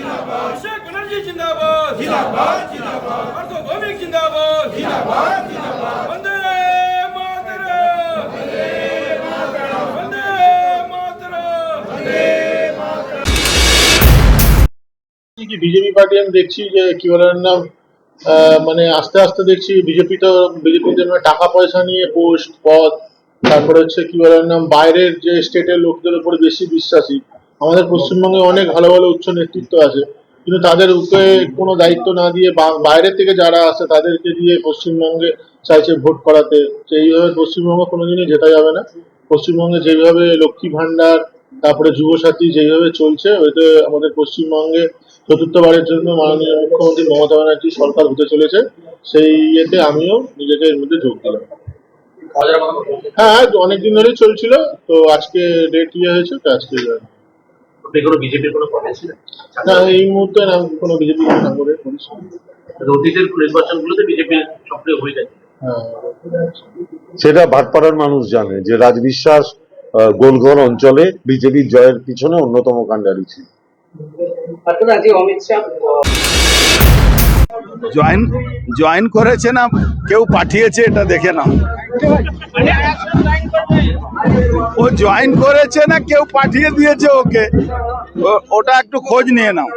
अभिषेक बनर्जी जिंदाबाद जिंदाबाद जिंदाबाद आर्थो भौमिक जिंदाबाद जिंदाबाद जिंदाबाद वंदे मातरम वंदे मातरम वंदे मातरम वंदे কি বিজেপি পার্টি আমি দেখছি যে কি বলে নাম মানে আস্তে আস্তে দেখছি বিজেপিতে টাকা পয়সা নিয়ে পোস্ট পদ, তারপরে হচ্ছে কি বলে নাম বাইরের যে স্টেটের লোকদের উপর বেশি বিশ্বাসী। আমাদের পশ্চিমবঙ্গে অনেক ভালো ভালো উচ্চ নেতৃত্ব আছে, কিন্তু তাদের উপরে কোনো দায়িত্ব না দিয়ে বাইরে থেকে যারা আসে তাদেরকে দিয়ে পশ্চিমবঙ্গে চাইছে ভোট করাতে। এইভাবে পশ্চিমবঙ্গ কোনোদিনই জেতা যাবে না। পশ্চিমবঙ্গে যেভাবে লক্ষ্মী ভান্ডার, তারপরে যুবসাথী যেভাবে চলছে, ওইতে আমাদের পশ্চিমবঙ্গে চতুর্থবারের জন্য মাননীয় মুখ্যমন্ত্রী মমতা ব্যানার্জি সরকার হতে চলেছে। সেই ইয়েতে আমিও নিজেকে এর মধ্যে যোগ দিলাম। হ্যাঁ, অনেকদিন ধরেই চলছিল, তো আজকে ডেট হয়েছে, তো আজকে না, এই মুহূর্তে না কোনো বিজেপি না করে করিস। অতীতের নির্বাচনগুলোতে বিজেপি সক্রিয় হয়ে গেছে। হ্যাঁ, সেটা ভাটপাড়ার মানুষ জানে যে রাজ বিশ্বাস গোলঘর অঞ্চলে বিজেপির জয়ের পিছনে অন্যতম কাণ্ডারি ছিল। জয়েন করেছে না কেউ পাঠিয়েছে এটা দেখে নাও। ও জয়েন করেছে না কেউ পাঠিয়ে দিয়েছে ওকে, ওটা একটু খোঁজ নিয়ে নাও।